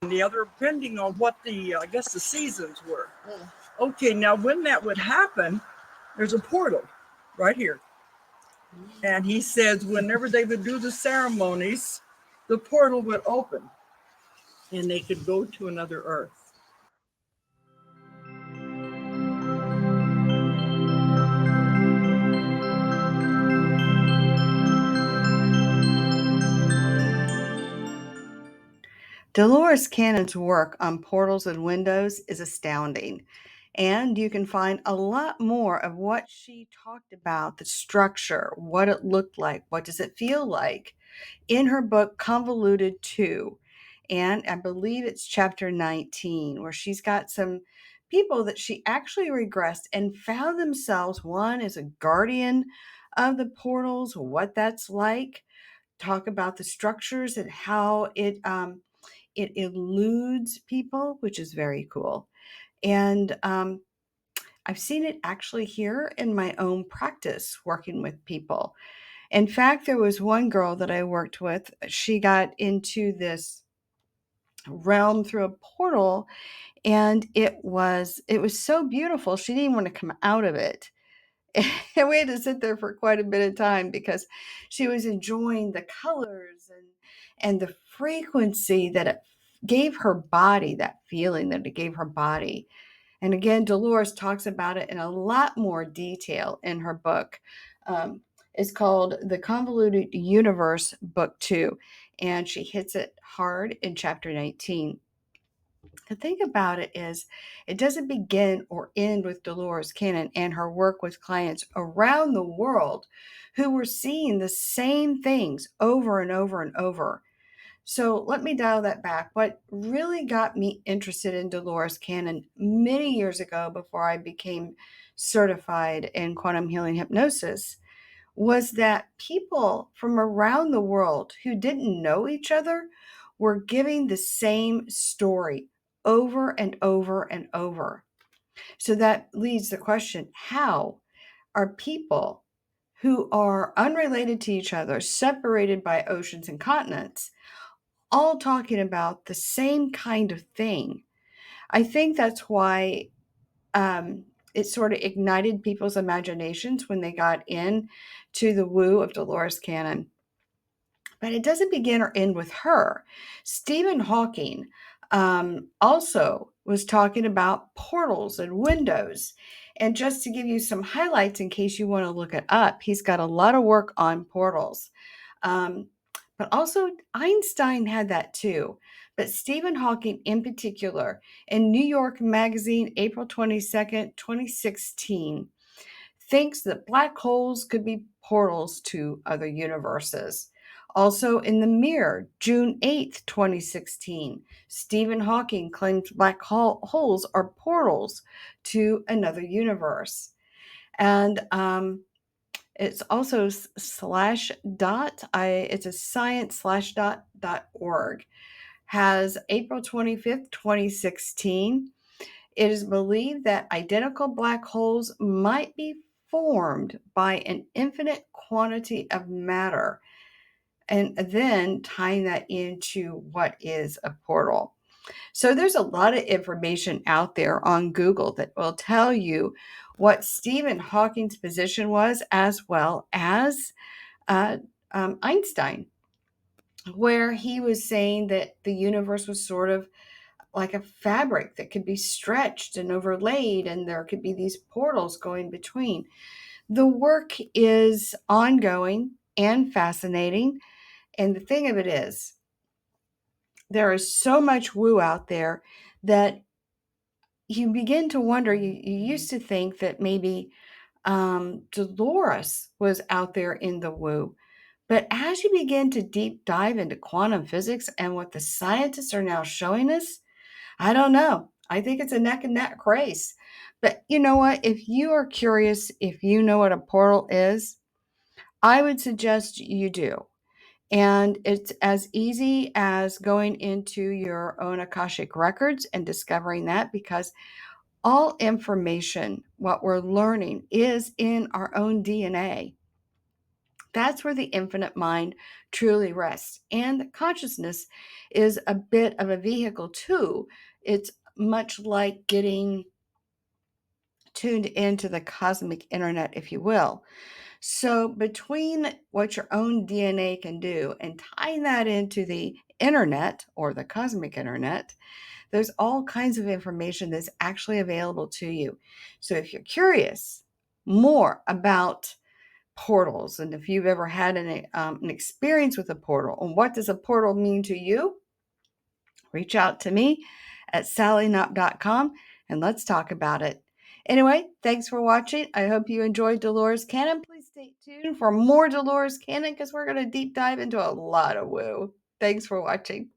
the other, depending on what I guess the seasons were. Okay, now when that would happen, there's a portal right here. And he says whenever they would do the ceremonies, the portal would open and they could go to another earth. Dolores Cannon's work on portals and windows is astounding, and you can find a lot more of what she talked about, the structure, what it looked like, what does it feel like, in her book Convoluted 2. And I believe it's chapter 19, where she's got some people that she actually regressed and found themselves, one is a guardian of the portals, what that's like, talk about the structures and how it eludes people, which is very cool. And I've seen it actually here in my own practice working with people. In fact, there was one girl that I worked with. She got into this realm through a portal, and it was so beautiful. She didn't even want to come out of it. And we had to sit there for quite a bit of time because she was enjoying the colors and the frequency that it gave her body, that feeling that it gave her body. And again, Dolores talks about it in a lot more detail in her book. It's called The Convoluted Universe, Book 2, and she hits it hard in chapter 19. The thing about it is, it doesn't begin or end with Dolores Cannon and her work with clients around the world who were seeing the same things over and over and over. So let me dial that back. What really got me interested in Dolores Cannon many years ago, before I became certified in quantum healing hypnosis, was that people from around the world who didn't know each other were giving the same story over and over and over. So that leads the question, how are people who are unrelated to each other, separated by oceans and continents, all talking about the same kind of thing? I think that's why it sort of ignited people's imaginations when they got in to the woo of Dolores Cannon. But it doesn't begin or end with her. Stephen Hawking also was talking about portals and windows. And just to give you some highlights in case you want to look it up, he's got a lot of work on portals. But also Einstein had that too. But Stephen Hawking in particular, in New York Magazine, April 22nd, 2016, thinks that black holes could be portals to other universes. Also in the Mirror, June 8th, 2016, Stephen Hawking claims black holes are portals to another universe. And it's also slash dot, it's a science slash dot org, has April 25th, 2016. It is believed that identical black holes might be formed by an infinite quantity of matter, and then tying that into what is a portal. So there's a lot of information out there on Google that will tell you what Stephen Hawking's position was, as well as Einstein, where he was saying that the universe was sort of like a fabric that could be stretched and overlaid, and there could be these portals going between. The work is ongoing and fascinating. And the thing of it is, there is so much woo out there that you begin to wonder. You used to think that maybe Dolores was out there in the woo. But as you begin to deep dive into quantum physics and what the scientists are now showing us, I don't know. I think it's a neck and neck race. But you know what? If you are curious, if you know what a portal is, I would suggest you do. And it's as easy as going into your own Akashic records and discovering that, because all information, what we're learning, is in our own DNA. That's where the infinite mind truly rests. And consciousness is a bit of a vehicle too. It's much like getting tuned into the cosmic internet, if you will. So, between what your own DNA can do and tying that into the internet or the cosmic internet, there's all kinds of information that's actually available to you. So, if you're curious more about portals, and if you've ever had an experience with a portal, and what does a portal mean to you, reach out to me at sallyknopp.com and let's talk about it. Anyway, thanks for watching. I hope you enjoyed Dolores Cannon. Please stay tuned for more Dolores Cannon because we're going to deep dive into a lot of woo. Thanks for watching.